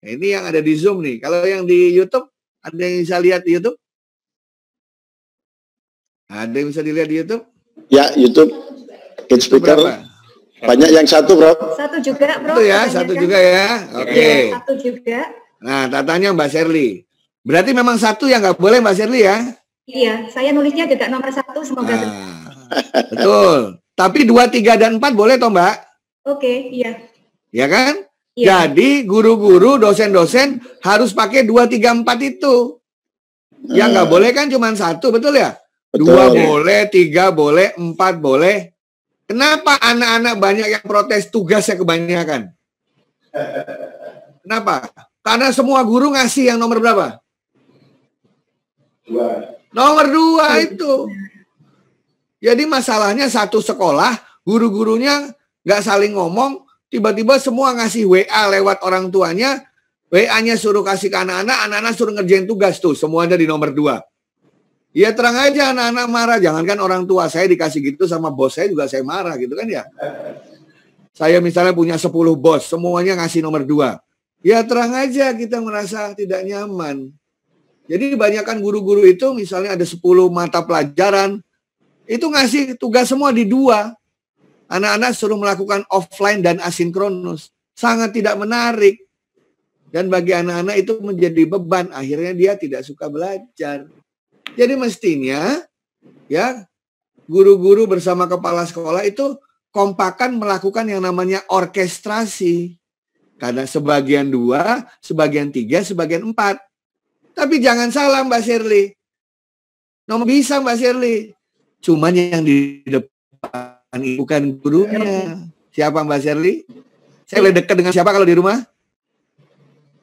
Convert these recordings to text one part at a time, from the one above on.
Nah, ini yang ada di Zoom nih. Kalau yang di YouTube, ada yang bisa lihat di YouTube? Ada yang bisa dilihat di YouTube? Ya, YouTube. Get speaker. Banyak yang satu, Bro. Satu juga, Bro. Satu ya, satu juga ya. Oke. Ya, satu juga. Nah, tatanya Mbak Sherly. Berarti memang satu yang nggak boleh Mbak Sherly ya? Iya, saya nulisnya juga nomor 1, semoga betul. Tapi 2, 3, dan 4 boleh toh Mbak? Oke, iya. Ya kan? Iya. Jadi guru-guru, dosen-dosen harus pakai 2, 3, 4 itu. Yang nggak boleh kan cuma 1, betul ya? Betul. 2 boleh, 3 boleh, 4 boleh. Kenapa anak-anak banyak yang protes tugasnya kebanyakan? Kenapa? Karena semua guru ngasih yang nomor berapa? 2. Nomor 2 itu. Jadi masalahnya satu sekolah, guru-gurunya nggak saling ngomong, tiba-tiba semua ngasih WA lewat orang tuanya, WA-nya suruh kasih ke anak-anak, anak-anak suruh ngerjain tugas tuh, semuanya di nomor 2. Ya terang aja anak-anak marah, jangankan orang tua, saya dikasih gitu sama bos saya juga saya marah gitu kan ya. Saya misalnya punya 10 bos, semuanya ngasih nomor 2. Ya terang aja kita merasa tidak nyaman. Jadi banyakkan guru-guru itu misalnya ada 10 mata pelajaran, itu ngasih tugas semua di 2. Anak-anak suruh melakukan offline dan asinkronus. Sangat tidak menarik. Dan bagi anak-anak itu menjadi beban. Akhirnya dia tidak suka belajar. Jadi mestinya ya guru-guru bersama kepala sekolah itu kompakan melakukan yang namanya orkestrasi. Karena sebagian 2, sebagian 3, sebagian 4. Tapi jangan salah Mbak Sherly. Nomor bisa Mbak Sherly. Cuman yang di depan bukan gurunya. Siapa Mbak Sherly? Saya boleh dekat dengan siapa kalau di rumah?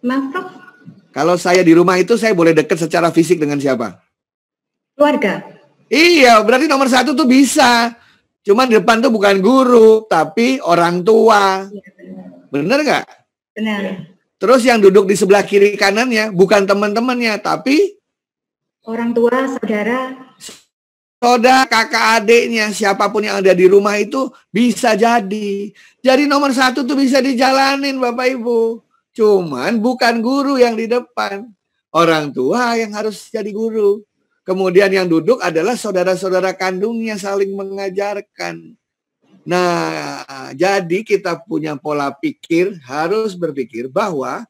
Maaf, Prof. Kalau saya di rumah itu saya boleh dekat secara fisik dengan siapa? Keluarga. Iya, berarti nomor 1 tuh bisa. Cuman di depan tuh bukan guru, tapi orang tua. Bener nggak? Benar. Terus yang duduk di sebelah kiri kanannya bukan teman-temannya, tapi orang tua, saudara. Saudara, kakak, adiknya, siapapun yang ada di rumah itu bisa jadi. Jadi nomor 1 tuh bisa dijalanin Bapak Ibu. Cuman bukan guru yang di depan. Orang tua yang harus jadi guru. Kemudian yang duduk adalah saudara-saudara kandungnya saling mengajarkan. Nah, jadi kita punya pola pikir, harus berpikir bahwa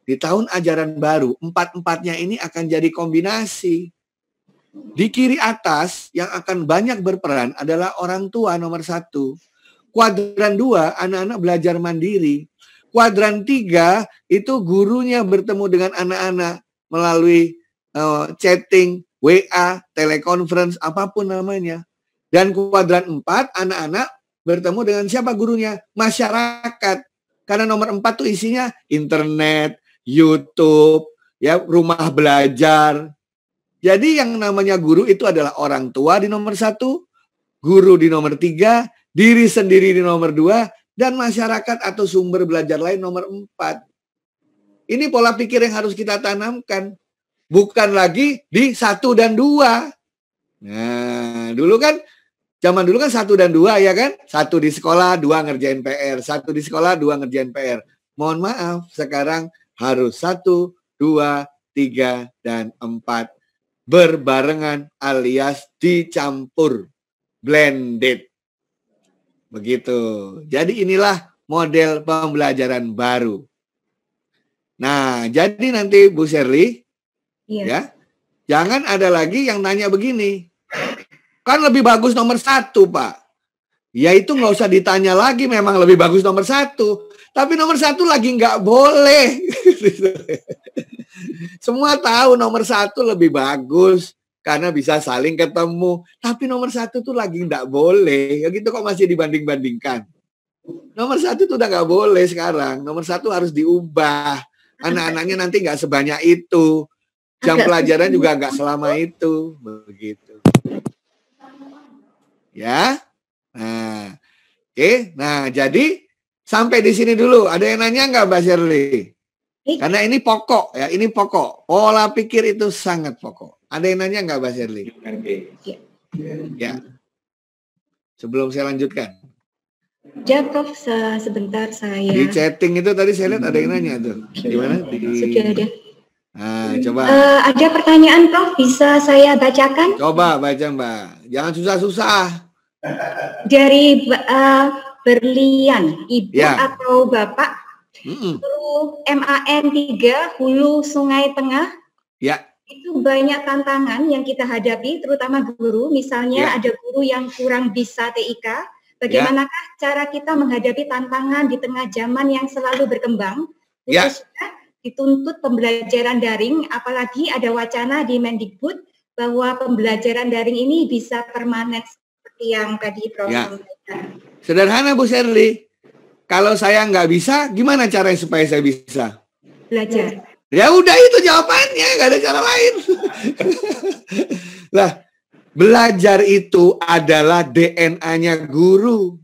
di tahun ajaran baru, 4-4-nya ini akan jadi kombinasi. Di kiri atas yang akan banyak berperan adalah orang tua nomor 1. Kuadran 2 anak-anak belajar mandiri. Kuadran 3 itu gurunya bertemu dengan anak-anak melalui chatting, WA, teleconference, apapun namanya. Dan kuadran 4 anak-anak bertemu dengan siapa gurunya? Masyarakat. Karena nomor 4 tuh isinya internet, YouTube, ya rumah belajar. Jadi yang namanya guru itu adalah orang tua di nomor 1, guru di nomor 3, diri sendiri di nomor 2, dan masyarakat atau sumber belajar lain nomor 4. Ini pola pikir yang harus kita tanamkan. Bukan lagi di 1 dan 2. Nah, zaman dulu kan 1 dan 2 ya kan? 1 di sekolah, 2 ngerjain PR. 1 di sekolah, 2 ngerjain PR. Mohon maaf, sekarang harus 1, 2, 3, dan 4. Berbarengan alias dicampur, blended. Begitu. Jadi inilah model pembelajaran baru. Nah, jadi nanti Bu Sherly, ya, jangan ada lagi yang nanya begini. Kan lebih bagus nomor 1, Pak. Ya itu nggak usah ditanya lagi, memang lebih bagus nomor 1. Tapi nomor 1 lagi nggak boleh. Semua tahu nomor 1 lebih bagus karena bisa saling ketemu. Tapi nomor 1 tuh lagi nggak boleh. Ya gitu kok masih dibanding-bandingkan. Nomor 1 tuh udah nggak boleh sekarang. Nomor 1 harus diubah. Anak-anaknya nanti nggak sebanyak itu. Jam pelajaran juga nggak selama itu. Begitu. Ya. Nah, oke. Nah, jadi sampai di sini dulu. Ada yang nanya nggak, Mbak Sherly? Karena ini pokok ya, ini pokok. Pola pikir itu sangat pokok. Ada yang nanya nggak, Mbak Sherly? Ya. Sebelum saya lanjutkan. Ya, Prof, sebentar saya. Di chatting itu tadi saya lihat ada yang nanya tuh. Gimana? Sudah ada. Nah, coba. Ada pertanyaan, Prof, bisa saya bacakan? Coba baca, Mbak. Jangan susah-susah. Dari Berlian, Ibu Ya. atau Bapak, MAN 3, Hulu Sungai Tengah. Ya. Itu banyak tantangan yang kita hadapi, terutama guru. Misalnya ada guru yang kurang bisa TIK. Bagaimanakah cara kita menghadapi tantangan di tengah zaman yang selalu berkembang? Khususnya dituntut pembelajaran daring, apalagi ada wacana di Mendikbud bahwa pembelajaran daring ini bisa permanen seperti yang tadi Prof. sampaikan. Sederhana Bu Sherly. Kalau saya nggak bisa, gimana caranya supaya saya bisa? Belajar. Ya udah itu jawabannya, nggak ada cara lain. Lah, belajar itu adalah DNA-nya guru.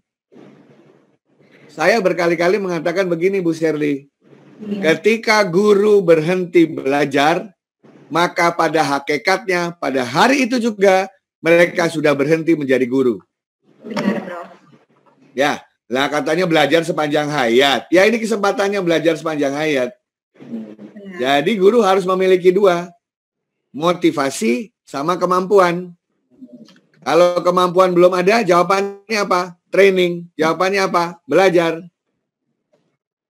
Saya berkali-kali mengatakan begini Bu Sherly. Ketika guru berhenti belajar, maka pada hakikatnya pada hari itu juga mereka sudah berhenti menjadi guru. Benar, Prof. Ya, lah katanya belajar sepanjang hayat. Ya ini kesempatannya belajar sepanjang hayat. Jadi guru harus memiliki dua, motivasi sama kemampuan. Kalau kemampuan belum ada, jawabannya apa? Training. Jawabannya apa? Belajar.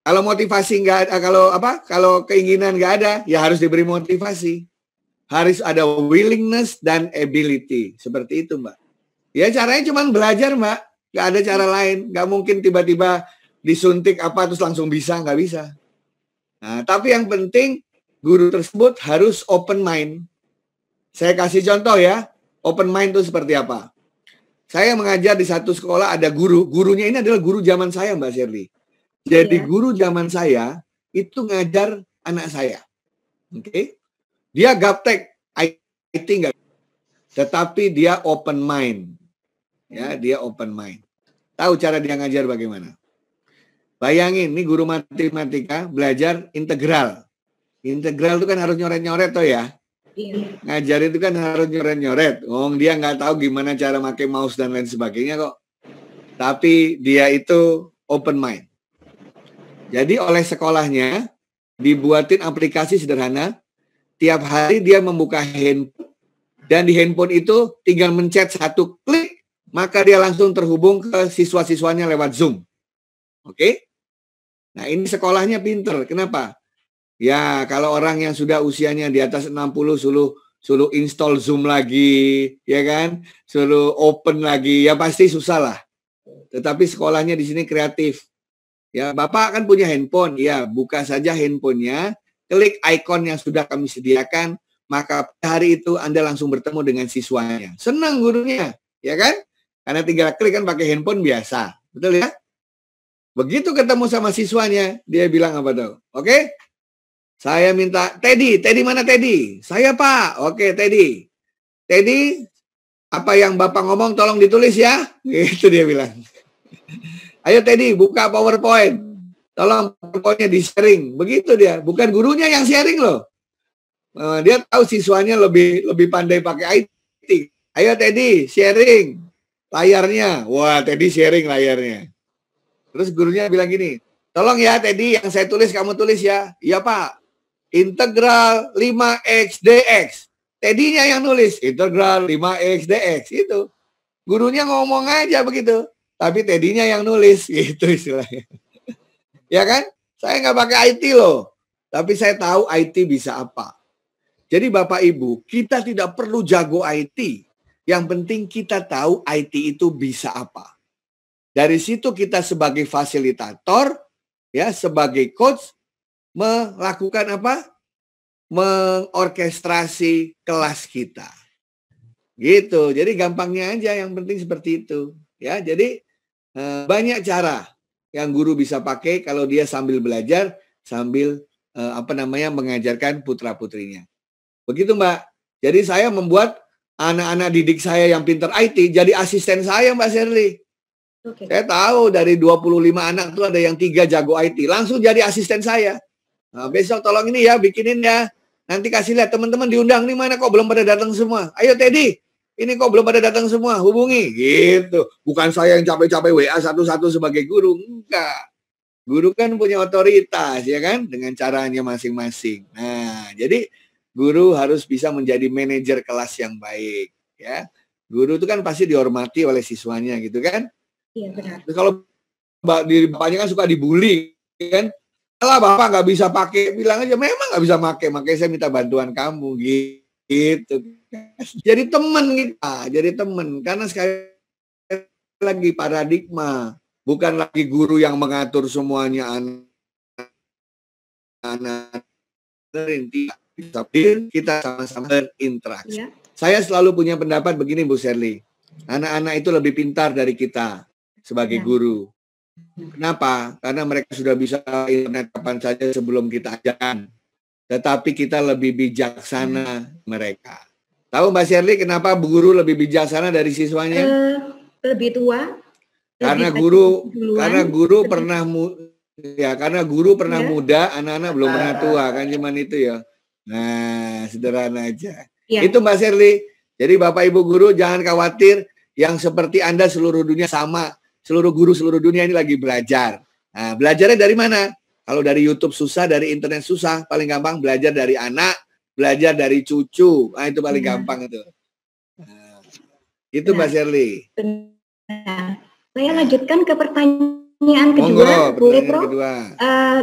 Kalau motivasi nggak ada, kalau keinginan nggak ada, ya harus diberi motivasi. Harus ada willingness dan ability. Seperti itu, Mbak. Ya caranya cuma belajar, Mbak. Nggak ada cara lain. Nggak mungkin tiba-tiba disuntik apa terus langsung bisa, nggak bisa. Nah, tapi yang penting guru tersebut harus open mind. Saya kasih contoh ya, open mind itu seperti apa. Saya mengajar di satu sekolah, ada guru. Gurunya ini adalah guru zaman saya, Mbak Sherly. Jadi guru zaman saya itu ngajar anak saya. Oke. Dia gaptek, IT enggak. Tetapi dia open mind. Ya, dia open mind. Tahu cara dia ngajar bagaimana? Bayangin, nih guru matematika belajar integral. Integral itu kan harus nyoret-nyoret toh ya. Ngajar itu kan harus nyoret-nyoret. Dia nggak tahu gimana cara pakai mouse dan lain sebagainya kok. Tapi dia itu open mind. Jadi oleh sekolahnya dibuatin aplikasi sederhana. Tiap hari dia membuka handphone. Dan di handphone itu tinggal mencet satu klik. Maka dia langsung terhubung ke siswa-siswanya lewat Zoom. Oke? Nah ini sekolahnya pinter. Kenapa? Ya kalau orang yang sudah usianya di atas 60 suruh install Zoom lagi, ya kan? Suruh open lagi, ya pasti susah lah. Tetapi sekolahnya di sini kreatif. Ya Bapak kan punya handphone, ya buka saja handphonenya, klik icon yang sudah kami sediakan, maka hari itu Anda langsung bertemu dengan siswanya. Senang gurunya, ya kan? Karena tinggal klik kan pakai handphone biasa, betul ya? Begitu ketemu sama siswanya, dia bilang apa tuh? Oke, saya minta Teddy mana Teddy? Saya Pak. Oke Teddy, apa yang Bapak ngomong tolong ditulis ya. Gitu dia bilang. Ayo Teddy buka PowerPoint, tolong PowerPoint-nya di-sharing. Begitu dia, bukan gurunya yang sharing loh. Dia tahu siswanya lebih pandai pakai IT. Ayo Teddy sharing layarnya. Wah Teddy sharing layarnya. Terus gurunya bilang gini, tolong ya Teddy yang saya tulis kamu tulis ya. Iya Pak. Integral 5x dx. Teddy-nya yang nulis integral 5x dx itu. Gurunya ngomong aja begitu, tapi Teddy-nya yang nulis gitu istilahnya. Ya kan? Saya nggak pakai IT loh, tapi saya tahu IT bisa apa. Jadi Bapak Ibu, kita tidak perlu jago IT. Yang penting kita tahu IT itu bisa apa. Dari situ kita sebagai fasilitator, ya sebagai coach, melakukan apa? Mengorkestrasi kelas kita. Gitu. Jadi gampangnya aja, yang penting seperti itu. Ya, jadi banyak cara yang guru bisa pakai kalau dia sambil belajar, sambil mengajarkan putra-putrinya. Begitu Mbak. Jadi saya membuat anak-anak didik saya yang pintar IT jadi asisten saya Mbak Sherly. Okay. Saya tahu dari 25 anak tuh ada yang 3 jago IT. Langsung jadi asisten saya. Nah, besok tolong ini ya, bikinin ya. Nanti kasih lihat teman-teman diundang nih mana kok belum pada datang semua. Ayo Teddy, ini kok belum pada datang semua, hubungi gitu. Bukan saya yang capek-capek WA satu-satu sebagai guru, enggak. Guru kan punya otoritas ya kan, dengan caranya masing-masing. Nah, jadi guru harus bisa menjadi manajer kelas yang baik ya. Guru itu kan pasti dihormati oleh siswanya gitu kan. Iya benar. Terus kalau bapaknya kan suka dibully kan, lah bapak nggak bisa pakai, bilang aja memang nggak bisa pakai, makanya saya minta bantuan kamu gitu. Jadi teman kita, jadi teman, karena sekali lagi paradigma, bukan lagi guru yang mengatur semuanya anak-anak, kita sama-sama berinteraksi. Ya. Saya selalu punya pendapat begini Bu Sherly, anak-anak itu lebih pintar dari kita sebagai guru. Kenapa? Karena mereka sudah bisa internet kapan saja sebelum kita ajarkan. Tetapi kita lebih bijaksana mereka. Tahu Mbak Sherly kenapa guru lebih bijaksana dari siswanya? Lebih tua. Karena guru pernah muda, anak-anak belum pernah tua, kan cuman itu ya. Nah, sederhana aja. Ya. Itu Mbak Sherly. Jadi Bapak Ibu guru jangan khawatir, yang seperti Anda seluruh dunia sama. Seluruh guru seluruh dunia ini lagi belajar. Nah, belajarnya dari mana? Kalau dari YouTube susah, dari internet susah, paling gampang belajar dari anak, belajar dari cucu. Nah, itu paling gampang itu. Nah, itu Mbak Sherly. Saya lanjutkan ke pertanyaan kedua, boleh Prof?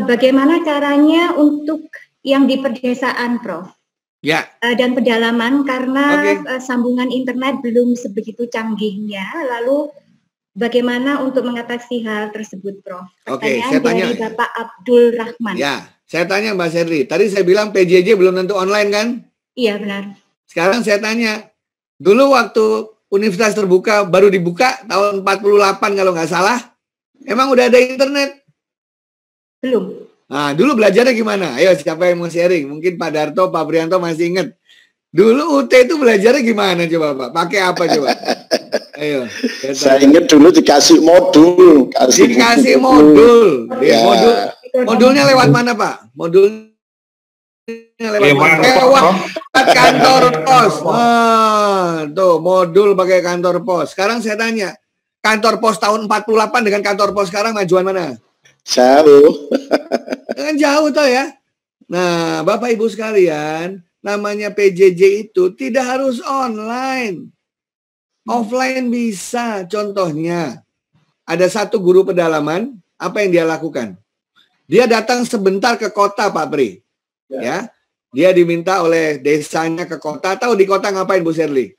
Bagaimana caranya untuk yang di perdesaan, Prof? Ya. Dan pedalaman karena sambungan internet belum sebegitu canggihnya. Lalu bagaimana untuk mengatasi hal tersebut, Prof? Saya tanya dari Bapak Abdul Rahman. Ya, saya tanya Mbak Sherly. Tadi saya bilang PJJ belum tentu online kan? Iya, benar. Sekarang saya tanya, dulu waktu universitas terbuka baru dibuka tahun 48 kalau nggak salah, emang udah ada internet? Belum. Nah, dulu belajarnya gimana? Ayo, siapa yang mau sharing? Mungkin Pak Darto, Pak Prianto masih ingat. Dulu UT itu belajarnya gimana coba Pak? Pakai apa coba? Ayo. Saya ingat dulu dikasih modul. Dikasih modul. Ya. Modulnya lewat mana Pak? Modulnya lewat mana? Lewat kantor pos. Tuh, modul pakai kantor pos. Sekarang saya tanya, kantor pos tahun 48 dengan kantor pos sekarang majuan mana? Jauh. Kan jauh toh ya. Nah, Bapak Ibu sekalian, namanya PJJ itu tidak harus online. Offline bisa. Contohnya, ada satu guru pedalaman, apa yang dia lakukan? Dia datang sebentar ke kota, Pak Pri. Ya. Dia diminta oleh desanya ke kota. Tahu di kota ngapain, Bu Sherly?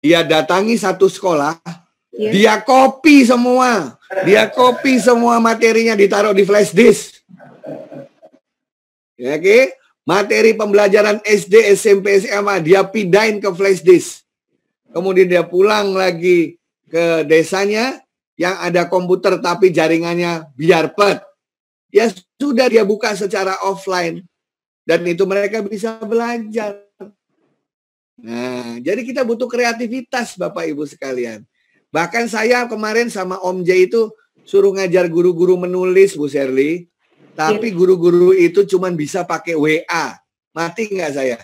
Dia datangi satu sekolah, dia copy semua. Dia copy semua materinya, ditaruh di flash disk. Ya, oke? Materi pembelajaran SD, SMP, SMA, dia pindahin ke flash disk. Kemudian dia pulang lagi ke desanya yang ada komputer tapi jaringannya biar pet. Ya sudah, dia buka secara offline. Dan itu mereka bisa belajar. Nah, jadi kita butuh kreativitas Bapak Ibu sekalian. Bahkan saya kemarin sama Om J itu suruh ngajar guru-guru menulis, Bu Sherly. Tapi guru-guru itu cuma bisa pakai WA. Mati nggak saya?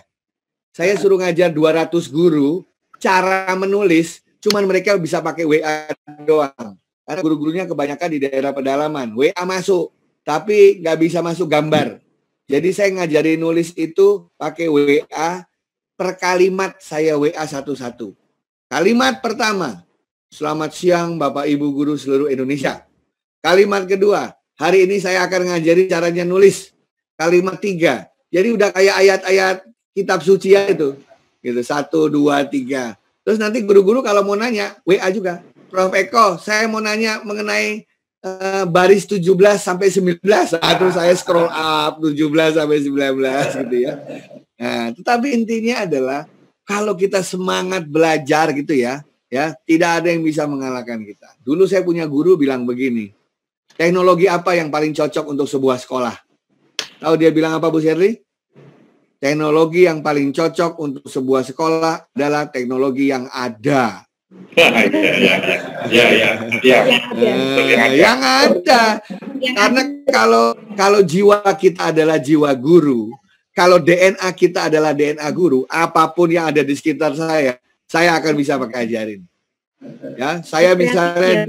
Saya suruh ngajar 200 guru, cara menulis, cuman mereka bisa pakai WA doang. Karena guru-gurunya kebanyakan di daerah pedalaman. WA masuk, tapi nggak bisa masuk gambar. Jadi saya ngajarin nulis itu pakai WA, per kalimat saya WA satu-satu. Kalimat pertama, selamat siang Bapak Ibu Guru seluruh Indonesia. Kalimat kedua, hari ini saya akan ngajarin caranya nulis. Kalimat 3, jadi udah kayak ayat-ayat kitab suci ya itu. Gitu, 1, 2, 3. Terus nanti guru-guru kalau mau nanya, WA juga. Prof Eko, saya mau nanya mengenai baris 17 sampai 19. Terus saya scroll up 17 sampai 19 gitu ya. Nah, tetapi intinya adalah kalau kita semangat belajar gitu ya, tidak ada yang bisa mengalahkan kita. Dulu saya punya guru bilang begini, teknologi apa yang paling cocok untuk sebuah sekolah? Tahu dia bilang apa, Bu Sherly? Teknologi yang paling cocok untuk sebuah sekolah adalah teknologi yang ada. Yang ada. Karena kalau jiwa kita adalah jiwa guru, kalau DNA kita adalah DNA guru, apapun yang ada di sekitar saya akan bisa pakai ajarin. Ya, saya misalnya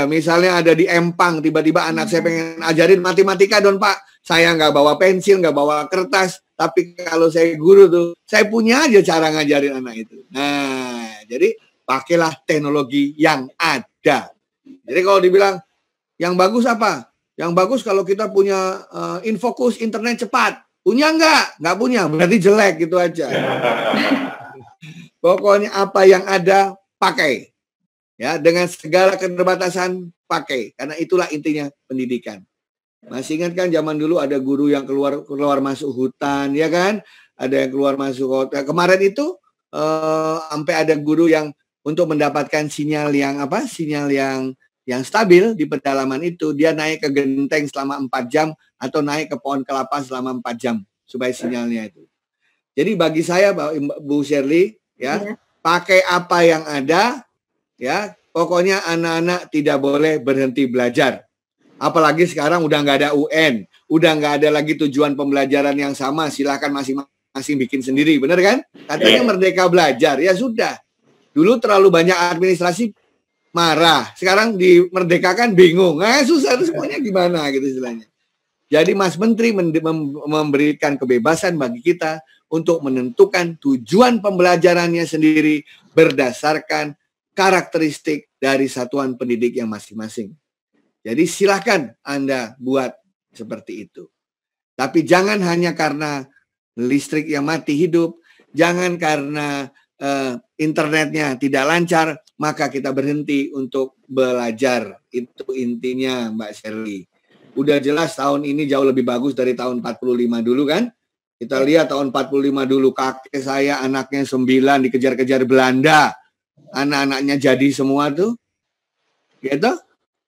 misalnya ada di Empang, tiba-tiba anak saya pengen ajarin matematika don Pak, saya nggak bawa pensil, nggak bawa kertas, tapi kalau saya guru tuh, saya punya aja cara ngajarin anak itu. Nah, jadi pakailah teknologi yang ada. Jadi kalau dibilang yang bagus apa? Yang bagus kalau kita punya infokus internet cepat, punya nggak? Nggak punya, berarti jelek gitu aja. Pokoknya apa yang ada pakai. Ya, dengan segala keterbatasan pakai, karena itulah intinya pendidikan. Masih ingat kan zaman dulu ada guru yang keluar masuk hutan, ya kan? Ada yang keluar masuk kota. Kemarin itu sampai ada guru yang untuk mendapatkan sinyal yang stabil di pedalaman itu, dia naik ke genteng selama 4 jam atau naik ke pohon kelapa selama 4 jam supaya sinyalnya itu. Jadi bagi saya Bu Shirley, ya, pakai apa yang ada. Ya, pokoknya anak-anak tidak boleh berhenti belajar. Apalagi sekarang udah nggak ada UN, udah nggak ada lagi tujuan pembelajaran yang sama. Silakan masing-masing bikin sendiri, benar kan? Katanya merdeka belajar, ya sudah. Dulu terlalu banyak administrasi, marah. Sekarang dimerdekakan bingung. Nah, susah terus semuanya gimana gitu istilahnya. Jadi Mas Menteri memberikan kebebasan bagi kita untuk menentukan tujuan pembelajarannya sendiri berdasarkan karakteristik dari satuan pendidik yang masing-masing. Jadi silakan Anda buat seperti itu. Tapi jangan hanya karena listrik yang mati hidup, jangan karena internetnya tidak lancar, maka kita berhenti untuk belajar. Itu intinya Mbak Shirley. Udah jelas tahun ini jauh lebih bagus dari tahun 45 dulu kan? Kita lihat tahun 45 dulu, kakek saya anaknya 9 dikejar-kejar Belanda. Anak-anaknya jadi semua tuh, gitu.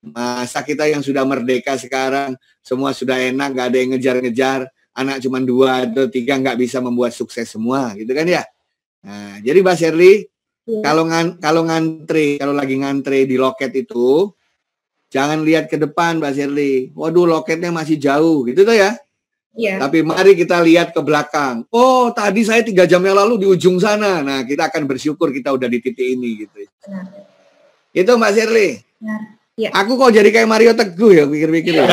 Masa kita yang sudah merdeka sekarang, semua sudah enak, nggak ada yang ngejar-ngejar, anak cuma 2 atau 3 nggak bisa membuat sukses semua, gitu kan ya. Nah, jadi Mbak Shirley, kalau lagi ngantri di loket itu, jangan lihat ke depan Mbak Shirley. Waduh, loketnya masih jauh, gitu tuh ya. Yeah. Tapi mari kita lihat ke belakang. Oh, tadi saya 3 jam yang lalu di ujung sana. Nah, kita akan bersyukur kita udah di titik ini gitu. Itu Mbak Shirley. Yeah. Aku kok jadi kayak Mario Teguh ya pikir-pikir ya.